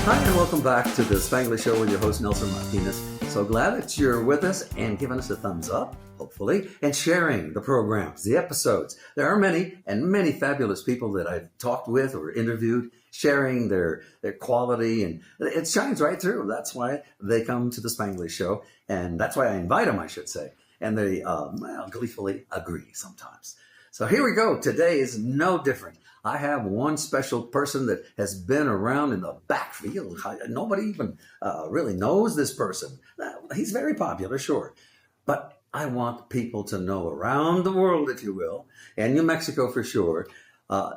Hi, and welcome back to the Spanglish Show with your host, Nelson Martinez. So glad that you're with us and giving us a thumbs up, hopefully, and sharing the programs, the episodes. There are many and many fabulous people that I've talked with or interviewed, sharing their quality, and it shines right through. That's why they come to the Spanglish Show, and that's why I invite them, I should say. And they, gleefully agree sometimes. So here we go. Today is no different. I have one special person that has been around in the backfield. Nobody even really knows this person. He's very popular, sure. But I want people to know around the world, if you will, and New Mexico for sure,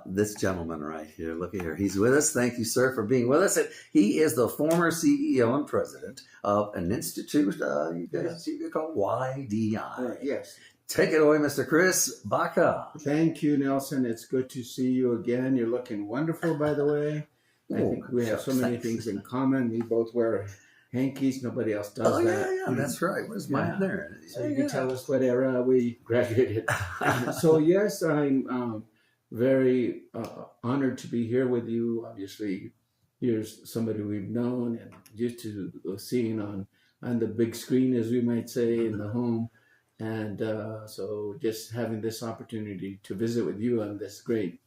this gentleman right here. Look here. He's with us. Thank you, sir, for being with us. And he is the former CEO and president of an institute you call YDI. Yes. Take it away, Mr. Chris Baca. Thank you, Nelson. It's good to see you again. You're looking wonderful, by the way. I think we have so many things in common. We both wear hankies. Nobody else does that. Yeah, that's right. Where's mine there? So you can tell us what era we graduated. So, yes, I'm very honored to be here with you. Obviously, here's somebody we've known and used to seeing on the big screen, as we might say, in the home. And so just having this opportunity to visit with you on this great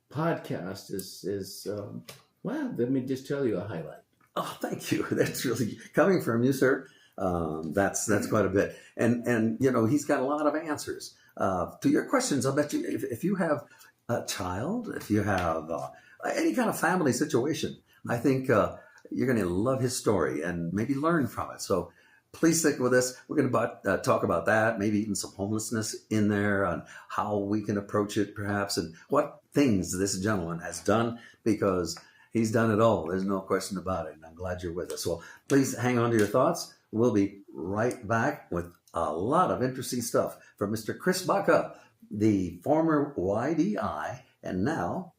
podcast is well, let me just tell you a highlight. Oh, thank you. That's really coming from you, sir. That's quite a bit. And you know, he's got a lot of answers to your questions. I'll bet you if you have a child, if you have any kind of family situation, I think you're going to love his story and maybe learn from it. So please stick with us. We're going to talk about that, maybe even some homelessness in there, on how we can approach it perhaps, and what things this gentleman has done, because he's done it all. There's no question about it, and I'm glad you're with us. Well, please hang on to your thoughts. We'll be right back with a lot of interesting stuff from Mr. Chris Baca, the former YDI, and now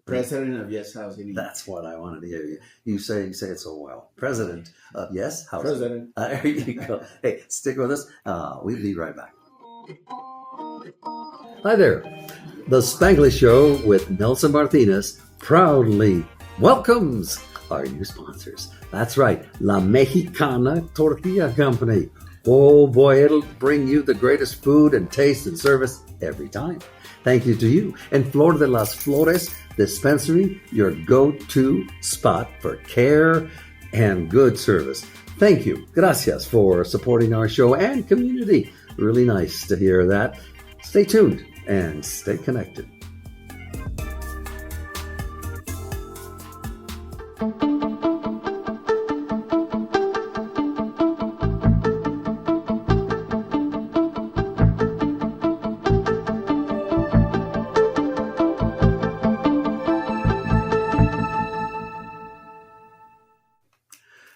President of YesHousing. That's what I wanted to hear you. You say it so well. President of YesHousing. President. There you go. Hey, stick with us. We'll be right back. Hi there. The Spanglish Show with Nelson Martinez proudly welcomes our new sponsors. That's right, La Mexicana Tortilla Company. Oh boy, it'll bring you the greatest food and taste and service every time. Thank you to you and Flor de las Flores Dispensary, your go-to spot for care and good service. Thank you. Gracias for supporting our show and community. Really nice to hear that. Stay tuned and stay connected.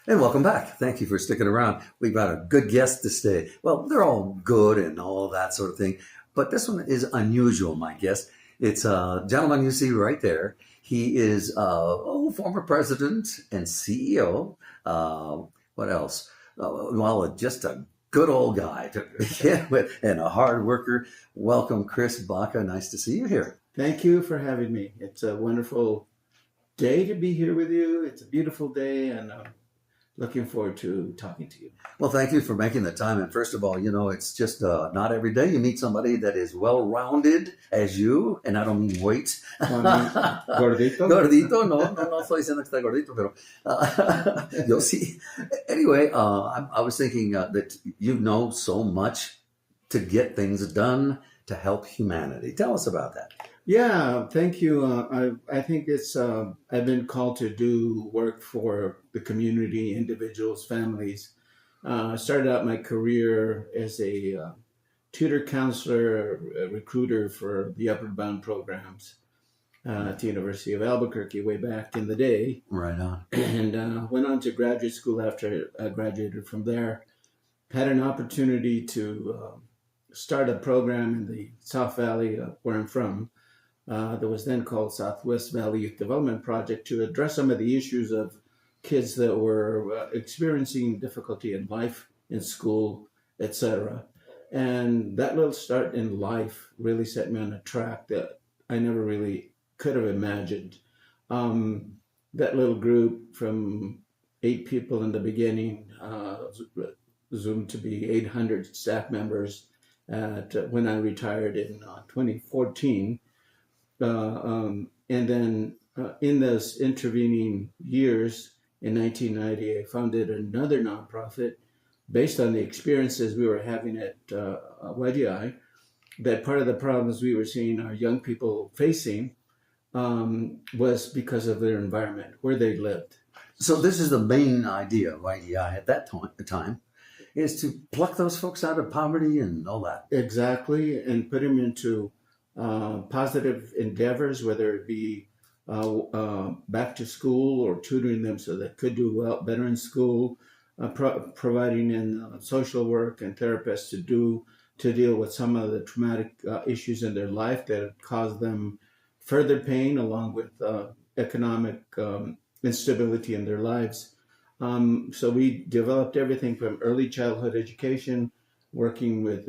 And welcome back. Thank you for sticking around. We've got a good guest to stay. Well, they're all good and all that sort of thing, but this one is unusual, my guest. It's a gentleman you see right there. He is former president and CEO. What else? Well, just a good old guy to begin with and a hard worker. Welcome, Chris Baca. Nice to see you here. Thank you for having me. It's a wonderful day to be here with you. It's a beautiful day, and looking forward to talking to you. Well, thank you for making the time. And first of all, you know, it's just not every day you meet somebody that is well-rounded as you. And I don't mean weight. Gordito? Gordito, no estoy diciendo que está gordito, pero yo sí. Anyway, I was thinking that you know so much to get things done to help humanity. Tell us about that. Yeah, thank you. I think it's I've been called to do work for the community, individuals, families. I started out my career as a tutor counselor, a recruiter for the Upward Bound programs at the University of Albuquerque way back in the day. Right on. And went on to graduate school after I graduated from there. Had an opportunity to start a program in the South Valley, where I'm from. That was then called Southwest Valley Youth Development Project, to address some of the issues of kids that were experiencing difficulty in life, in school, etc. And that little start in life really set me on a track that I never really could have imagined. that little group from 8 people in the beginning zoomed to be 800 staff members when I retired in 2014. And then in those intervening years, in 1990, I founded another nonprofit based on the experiences we were having at YDI, that part of the problems we were seeing our young people facing was because of their environment, where they lived. So this is the main idea of IDI at that time, is to pluck those folks out of poverty and all that. Exactly, and put them into positive endeavors, whether it be back to school or tutoring them so they could do better in school, providing in social work and therapists to deal with some of the traumatic issues in their life that have caused them further pain, along with economic instability in their lives. So we developed everything from early childhood education, working with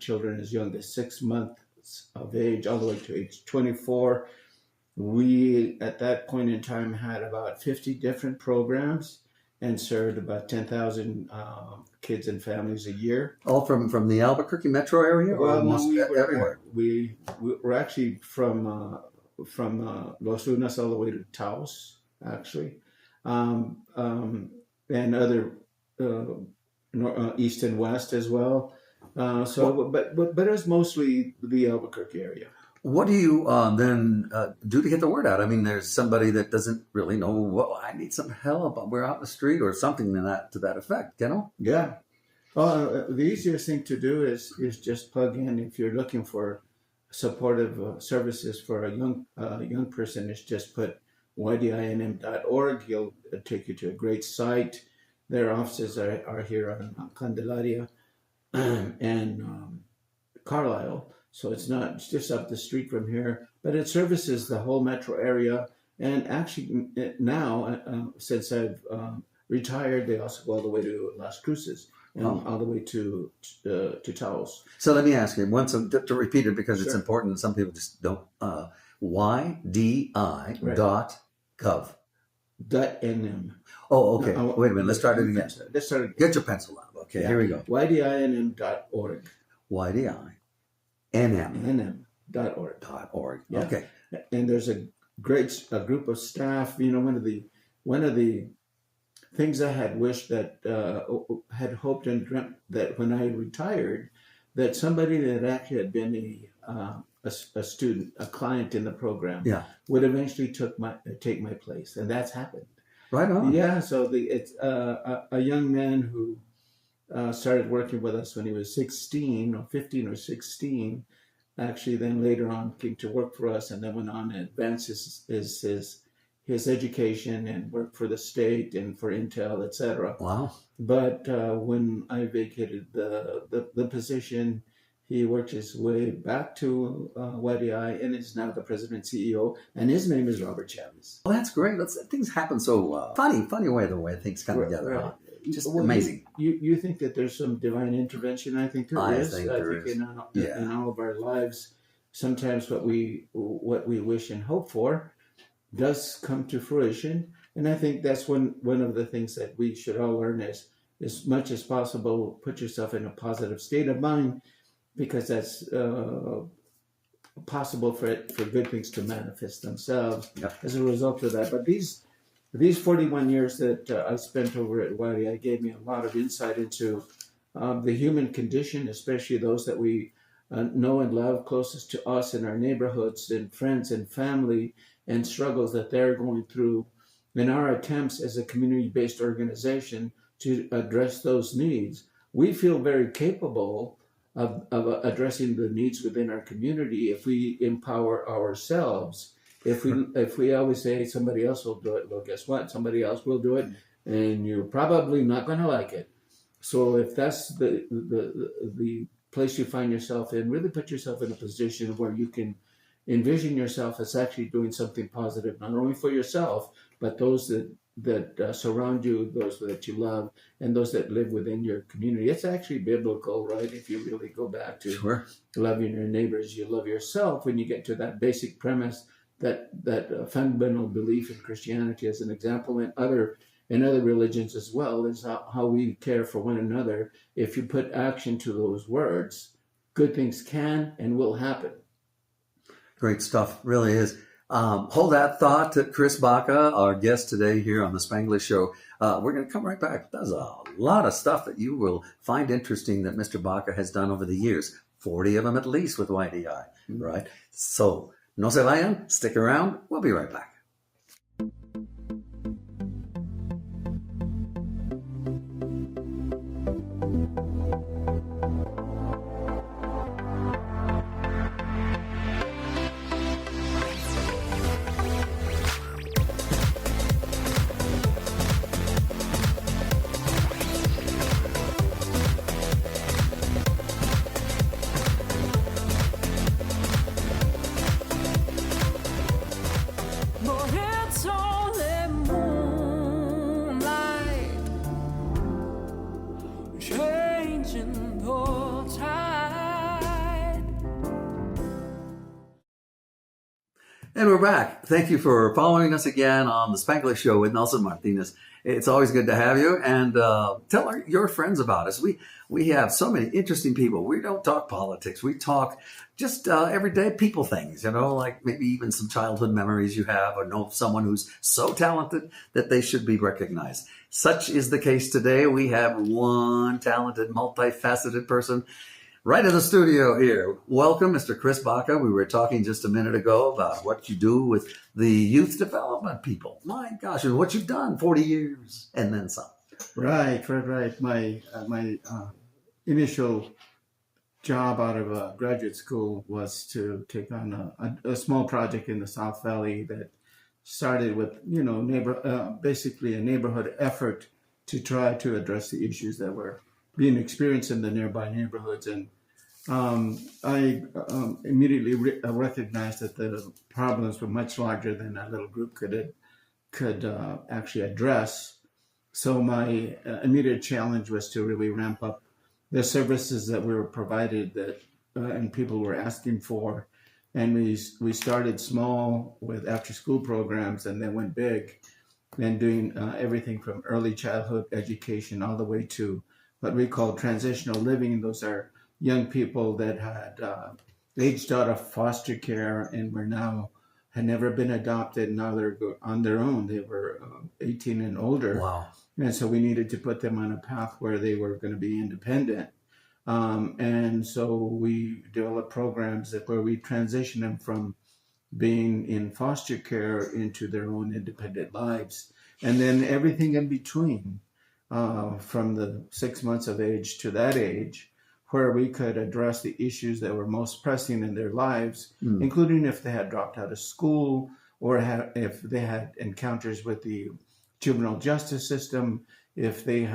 children as young as 6 months of age, all the way to age 24. We, at that point in time, had about 50 different programs and served about 10,000 kids and families a year. All from the Albuquerque metro area, or Well, almost everywhere? We were actually from Los Lunas all the way to Taos, actually, and other east and west as well. But it was mostly the Albuquerque area. What do you then do to get the word out? I mean, there's somebody that doesn't really know, well, I need some help, we're out in the street, or something to that effect, you know? Yeah. The easiest thing to do is just plug in. If you're looking for supportive services for a young person, is just put ydinm.org. He'll take you to a great site. Their offices are here on Candelaria and Carlisle. So it's just up the street from here, but it services the whole metro area. And actually now, since I've retired, they also go all the way to Las Cruces and all the way to Taos. So let me ask you once to repeat it, because it's Sure. important. Some people just don't. YDI.gov. .nm. Oh, okay. No, Wait a minute. Let's start it again. Let's start again. Get your pencil out. Okay, here we go. ydinm.org. YDINM.org. nm.org. Yeah. Okay. And there's a group of staff. You know, one of the things I had wished that had hoped and dreamt that when I retired, that somebody that actually had been a student, a client in the program, would eventually take my place, and that's happened. Right on. Yeah. So it's a young man who started working with us when he was 16 or 15 or 16. Actually, then later on came to work for us, and then went on and advanced his education and worked for the state and for Intel, etc. Wow. But when I vacated the position, he worked his way back to YDI and is now the president and CEO, and his name is Robert Chavez. Well, that's great. Things happen so funny way, the way things come together. Right. Huh? Just amazing. You think that there's some divine intervention? I think there is. I think in all of our lives, sometimes what we wish and hope for does come to fruition. And I think that's one of the things that we should all learn is, as much as possible, put yourself in a positive state of mind, because that's possible for good things to manifest themselves as a result of that. But these 41 years that I spent over at YDI gave me a lot of insight into the human condition, especially those that we know and love closest to us in our neighborhoods, and friends and family, and struggles that they're going through, in our attempts as a community-based organization to address those needs. We feel very capable of addressing the needs within our community if we empower ourselves. If we always say somebody else will do it, well, guess what? Somebody else will do it, and you're probably not going to like it. So if that's the place you find yourself in, really put yourself in a position where you can envision yourself as actually doing something positive, not only for yourself, but those that surround you, those that you love, and those that live within your community. It's actually biblical, right? If you really go back to loving your neighbors, you love yourself. When you get to that basic premise, fundamental belief in Christianity as an example, and other religions as well, is how we care for one another. If you put action to those words, good things can and will happen. Great stuff, really is. Hold that thought to Chris Baca, our guest today here on the Spanglish Show. We're going to come right back. There's a lot of stuff that you will find interesting that Mr. Baca has done over the years, 40 of them at least with YDI, right? So, no se vayan, stick around. We'll be right back. And we're back. Thank you for following us again on the Spanglish Show with Nelson Martinez. It's always good to have you, and tell your friends about us. We have so many interesting people. We don't talk politics. We talk just everyday people things, like maybe even some childhood memories you have, or know someone who's so talented that they should be recognized. Such is the case today. We have one talented, multifaceted person right in the studio here. Welcome, Mr. Chris Baca. We were talking just a minute ago about what you do with the youth development people. My gosh, and what you've done, 40 years and then some. Right. My initial job out of graduate school was to take on a small project in the South Valley that started with, basically a neighborhood effort to try to address the issues that were being experienced in the nearby neighborhoods. And I immediately recognized that the problems were much larger than a little group could actually address. So my immediate challenge was to really ramp up the services that we were provided that and people were asking for. And we started small with after-school programs, and then went big and doing everything from early childhood education all the way to what we call transitional living. Those are young people that had aged out of foster care and had never been adopted. Now they're on their own. They were 18 and older. Wow. And so we needed to put them on a path where they were going to be independent. And so we developed programs where we transition them from being in foster care into their own independent lives. And then everything in between, from the 6 months of age to that age, where we could address the issues that were most pressing in their lives, including if they had dropped out of school, or if they had encounters with the juvenile justice system, if they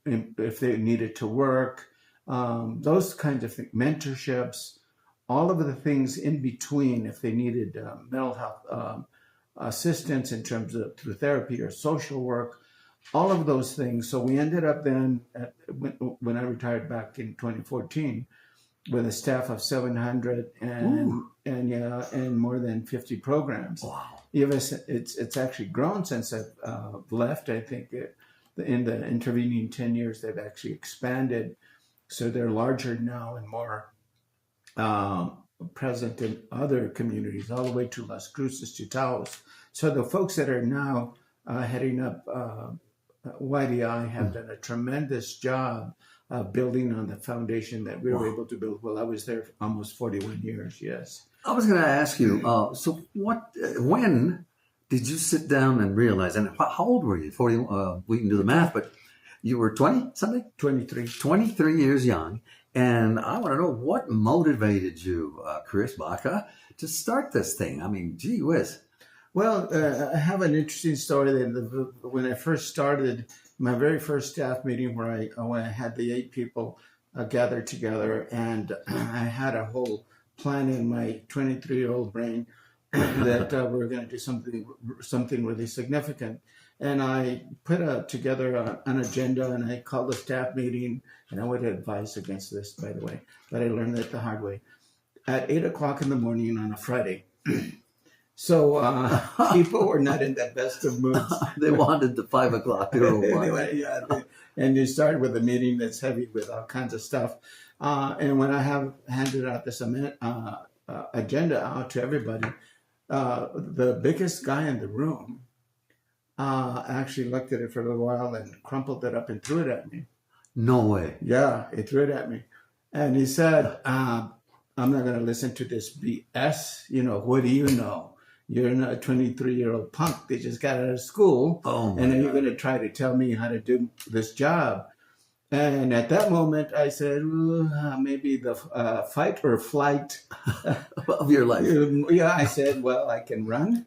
needed to work, those kinds of things, mentorships, all of the things in between, if they needed mental health assistance in terms of through therapy or social work, all of those things. So we ended up then, when I retired back in 2014, with a staff of 700 and more than 50 programs. Wow. It's actually grown since I've left. I think in the intervening 10 years, they've actually expanded. So they're larger now and more present in other communities, all the way to Las Cruces, to Taos. So the folks that are now heading up YDI have done a tremendous job of building on the foundation that we were able to build. Well, I was there for almost 41 years, yes. I was going to ask you, so when did you sit down and realize, and how old were you? 40, we can do the math, but you were 20 something? 23. 23 years young. And I want to know what motivated you, Chris Baca, to start this thing. I mean, gee whiz. Well, I have an interesting story. When I first started, my very first staff meeting when I had the 8 people gathered together, and I had a whole plan in my 23-year-old brain that we were going to do something really significant. And I put together an agenda, and I called a staff meeting, and I would advise against this, by the way, but I learned it the hard way. At 8 o'clock in the morning on a Friday, So people were not in the best of moods. They wanted the 5 o'clock. Anyway, and you start with a meeting that's heavy with all kinds of stuff. And when I have handed out this agenda out to everybody, the biggest guy in the room actually looked at it for a little while and crumpled it up and threw it at me. No way. Yeah, he threw it at me. And he said, I'm not going to listen to this BS. You know, what do you know? You're not a 23-year-old punk. They just got out of school. Oh, and then you're going to try to tell me how to do this job. And at that moment, I said, maybe the fight or flight of your life. Yeah, I said, well, I can run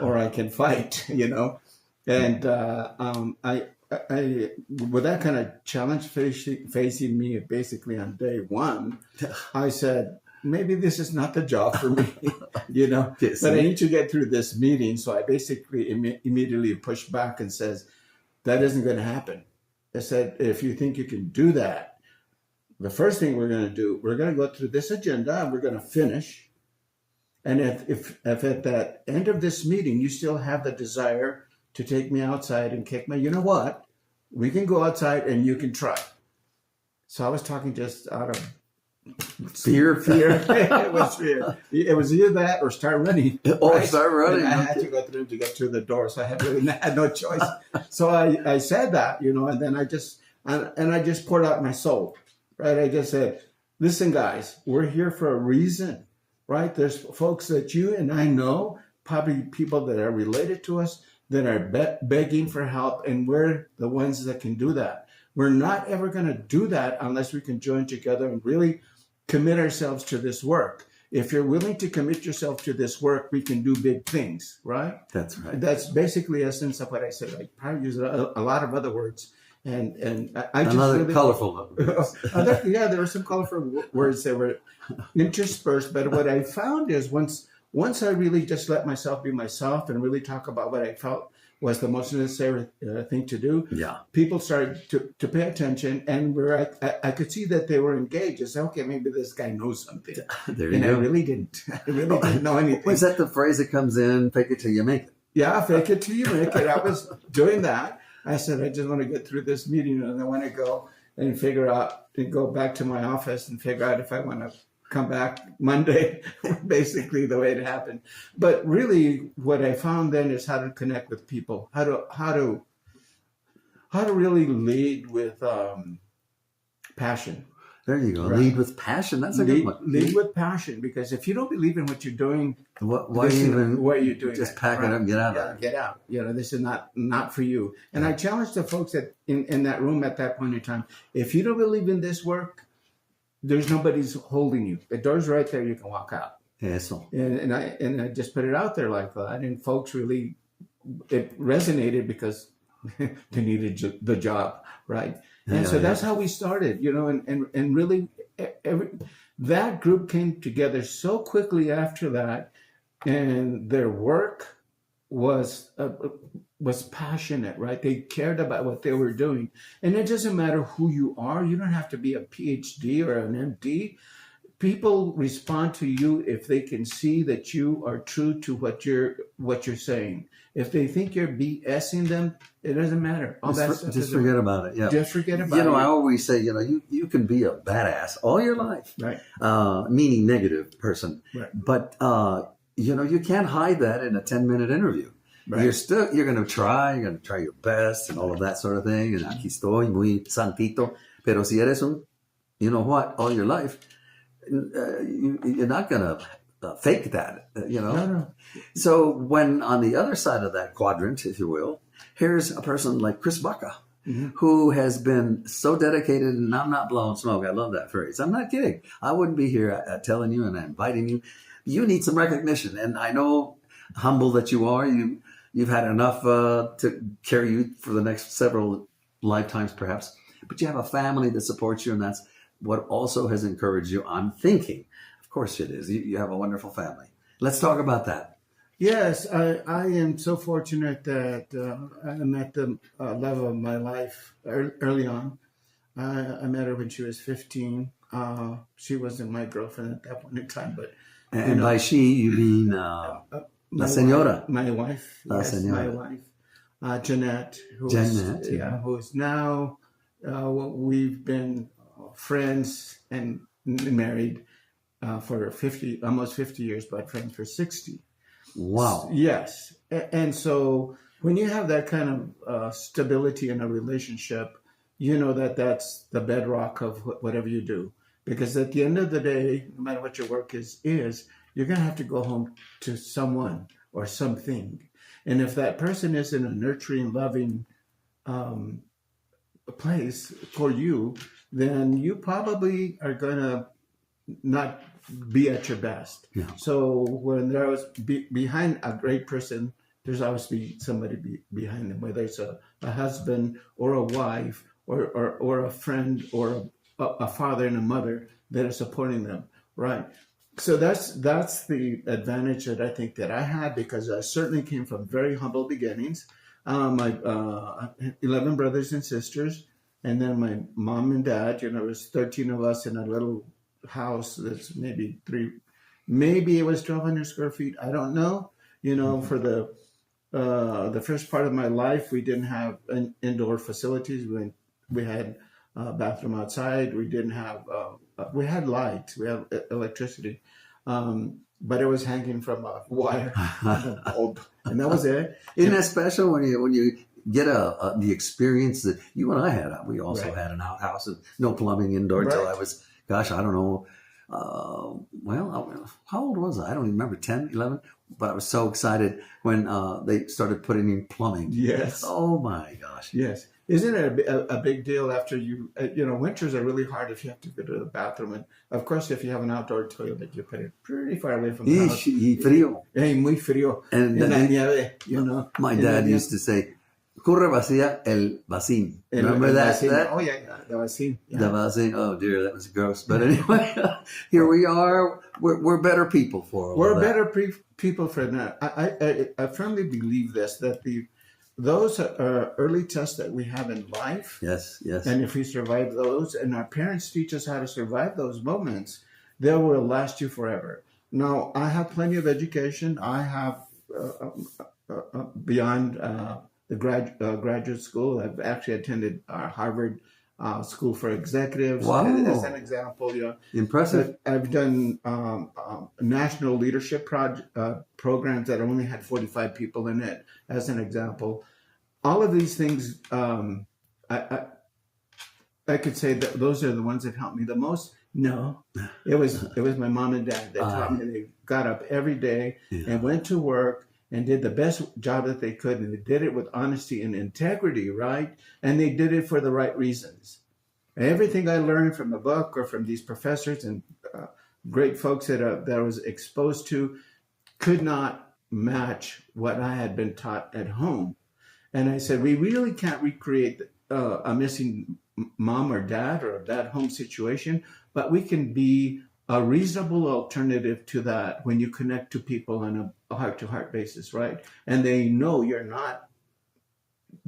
or I can fight, you know. And I with that kind of challenge facing me basically on day one, I said, maybe this is not the job for me, you know. Yes. But I need to get through this meeting. So I basically immediately pushed back and says, that isn't going to happen. I said, if you think you can do that, the first thing we're going to do, we're going to go through this agenda and we're going to finish. And if at that end of this meeting, you still have the desire to take me outside and kick me, you know what? We can go outside and you can try. So I was talking just out of fear. It was fear. It was either that or start running. Or start running. And I had to go through to get to the door, so I had no choice. So I said that, you know, and then I just poured out my soul, right? I just said, listen, guys, we're here for a reason, right? There's folks that you and I know, probably people that are related to us, that are begging for help, and we're the ones that can do that. We're not ever going to do that unless we can join together and really commit ourselves to this work. If you're willing to commit yourself to this work, we can do big things, right? That's right. That's basically the essence of what I said. I probably use a lot of other words. And I just another really, colorful words. There were some colorful words that were interspersed. But what I found is once I really just let myself be myself and really talk about what I felt was the most necessary thing to do, people started to pay attention, and I could see that they were engaged. I said, okay, maybe this guy knows something. There you go. I really didn't. I really didn't know anything. Was that the phrase that comes in, fake it till you make it? Yeah, fake it till you make it. I was doing that. I said, I just want to get through this meeting, and I want to go and figure out, and go back to my office and figure out if I want to come back Monday, basically the way it happened. But really what I found then is how to connect with people, how to really lead with passion. There you go. Right. Lead with passion. That's a good one. Lead with passion, because if you don't believe in what you're doing, why even what are you doing? Just pack it up and get out of it. Get out. You know, this is not for you. And I challenged the folks in that room at that point in time, if you don't believe in this work, there's nobody's holding you. The door's right there. You can walk out. Eso. And I just put it out there like that. And folks really, it resonated because they needed the job, right? And so that's how we started, you know, and really that group came together so quickly after that, and their work was passionate, right? They cared about what they were doing. And it doesn't matter who you are. You don't have to be a PhD or an MD. People respond to you if they can see that you are true to what you're saying. If they think you're BSing them, it doesn't matter. Just forget about it. Yeah. Just forget about it. You know, I always say, you know, you can be a badass all your life, right? Meaning negative person, right? But you know, you can't hide that in a 10-minute interview. Right. You're going to try your best and all of that sort of thing. And aquí estoy muy santito. Pero si eres you know what, all your life, you're not going to fake that, you know. No. So when on the other side of that quadrant, if you will, here's a person like Chris Baca, who has been so dedicated, and I'm not blowing smoke. I love that phrase. I'm not kidding. I wouldn't be here telling you and inviting you. You need some recognition. And I know, humble that you are, you've had enough to carry you for the next several lifetimes, perhaps. But you have a family that supports you, and that's what also has encouraged you. I'm thinking, of course it is. You have a wonderful family. Let's talk about that. Yes, I am so fortunate that I'm at the level of my life early on. I met her when she was 15. She wasn't my girlfriend at that point in time, but and by she, you mean La señora. My wife. La yes, señora. my wife. Jeanette. Jeanette. Who's now, we've been friends and married for almost 50 years, but friends for 60. Wow. Yes. And so when you have that kind of stability in a relationship, you know that that's the bedrock of whatever you do. Because at the end of the day, no matter what your work is you're going to have to go home to someone or something. And if that person is in a nurturing, loving place for you, then you probably are going to not be at your best. Yeah. So when there was behind a great person, there's always be somebody behind them, whether it's a husband or a wife or a friend or a father and a mother that are supporting them, right? So that's the advantage that I think that I had, because I certainly came from very humble beginnings. My 11 brothers and sisters, and then my mom and dad. It was 13 of us in a little house that's maybe it was 1,200 square feet. I don't know. For the first part of my life, we didn't have indoor facilities. We had a bathroom outside. We didn't have. We had light. We had electricity, but it was hanging from a wire, a bulb, and that was it. Isn't that special when you get the experience that you and I had? We also had an outhouse and no plumbing indoor until I was, gosh, I don't know. How old was I? I don't even remember, 10, 11. But I was so excited when they started putting in plumbing. Yes. Oh my gosh. Yes. Isn't it a big deal after winters are really hard if you have to go to the bathroom. And of course, if you have an outdoor toilet, you put it pretty far away from the house. Y frío. Muy frío. And my dad used to say, "Corre vacía el vacín." Remember that? Oh, yeah, the vacín. Yeah. The vacín. Oh, dear, that was gross. But anyway, here we are. We're better people for all We're of that. better people for that. I firmly believe this, that those are early tests that we have in life. Yes. And if we survive those, and our parents teach us how to survive those moments, they will last you forever. Now, I have plenty of education. I have beyond the graduate school. I've actually attended Harvard School for Executives. Wow. As an example, Impressive. I've done national leadership programs that only had 45 people in it, as an example. All of these things, I could say that those are the ones that helped me the most. No, it was my mom and dad that taught me. They got up every day and went to work and did the best job that they could, and they did it with honesty and integrity, right? And they did it for the right reasons. Everything I learned from the book or from these professors and great folks that I was exposed to could not match what I had been taught at home. And I said, we really can't recreate a missing mom or dad or that home situation, but we can be a reasonable alternative to that when you connect to people on a heart-to-heart basis, right? And they know you're not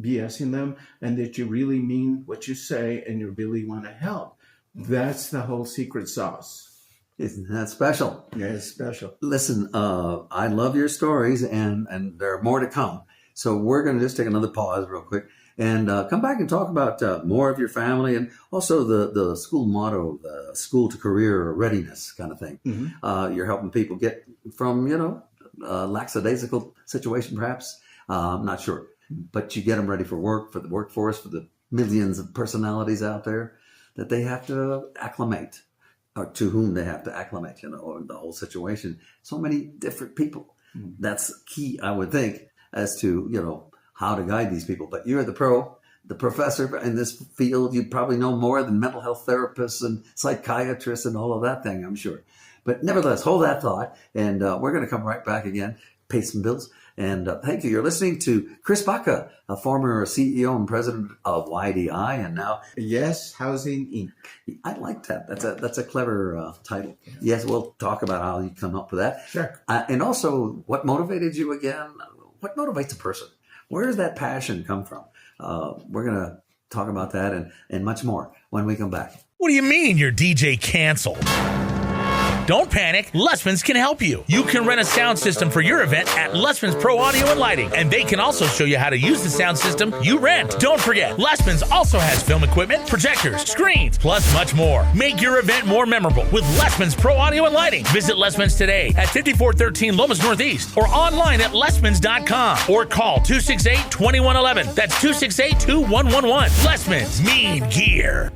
BSing them and that you really mean what you say and you really want to help. That's the whole secret sauce. Isn't that special? Yeah, it's special. Listen, I love your stories, and there are more to come. So we're going to just take another pause real quick and come back and talk about more of your family and also the school motto, the school to career readiness kind of thing. Mm-hmm. You're helping people get from, lackadaisical situation, perhaps. I'm not sure. But you get them ready for work, for the workforce, for the millions of personalities out there that they have to acclimate, or to whom they have to acclimate, or the whole situation. So many different people. Mm-hmm. That's key, I would think, as to, how to guide these people. But you're the professor in this field. You probably know more than mental health therapists and psychiatrists and all of that thing, I'm sure. But nevertheless, hold that thought. And we're going to come right back again, pay some bills. And thank you. You're listening to Chris Baca, a former CEO and president of YDI, and now YesHousing Inc. I like that. That's a clever title. Yeah. Yes, we'll talk about how you come up with that. Sure. And also, what motivated you again? What motivates a person? Where does that passion come from? We're going to talk about that and much more when we come back. What do you mean your DJ canceled? Don't panic. Lessman's can help you. You can rent a sound system for your event at Lessman's Pro Audio and Lighting, and they can also show you how to use the sound system you rent. Don't forget, Lessman's also has film equipment, projectors, screens, plus much more. Make your event more memorable with Lessman's Pro Audio and Lighting. Visit Lessman's today at 5413 Lomas Northeast or online at lessmans.com or call 268-2111. That's 268-2111. Lessman's Mean Gear.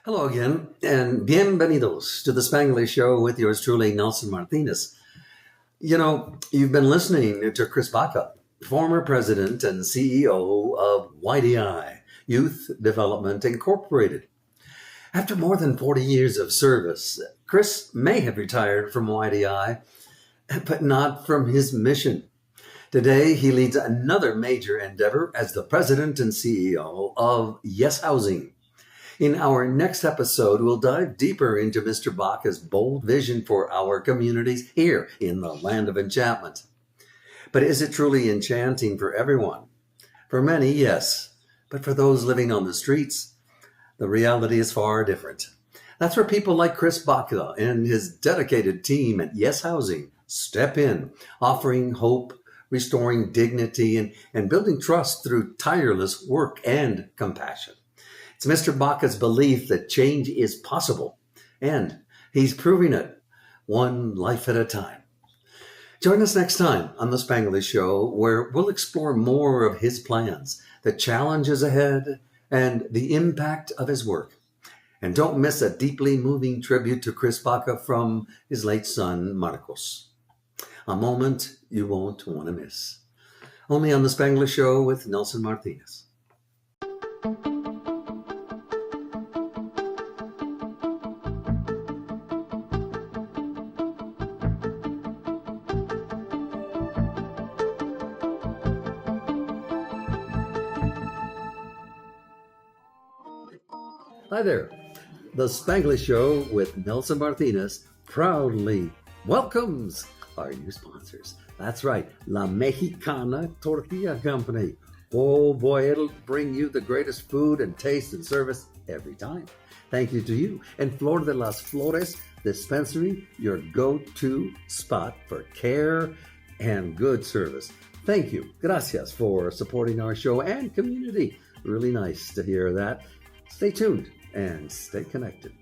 Hello again, and bienvenidos to the Spanglish Show with yours truly, Nelson Martinez. You know, you've been listening to Chris Baca, former president and CEO of YDI, Youth Development Incorporated. After more than 40 years of service, Chris may have retired from YDI, but not from his mission. Today, he leads another major endeavor as the president and CEO of YesHousing. In our next episode, we'll dive deeper into Mr. Baca's bold vision for our communities here in the land of enchantment. But is it truly enchanting for everyone? For many, yes. But for those living on the streets, the reality is far different. That's where people like Chris Baca and his dedicated team at YesHousing step in, offering hope, restoring dignity, and building trust through tireless work and compassion. It's Mr. Baca's belief that change is possible, and he's proving it one life at a time. Join us next time on The Spanglish Show, where we'll explore more of his plans, the challenges ahead, and the impact of his work. And don't miss a deeply moving tribute to Chris Baca from his late son, Marcos. A moment you won't want to miss. Only on The Spanglish Show with Nelson Martinez. Hi there. The Spanglish Show with Nelson Martinez proudly welcomes our new sponsors. That's right, La Mexicana Tortilla Company. Oh boy, it'll bring you the greatest food and taste and service every time. Thank you to you. And Flor de las Flores Dispensary, your go-to spot for care and good service. Thank you. Gracias for supporting our show and community. Really nice to hear that. Stay tuned and stay connected.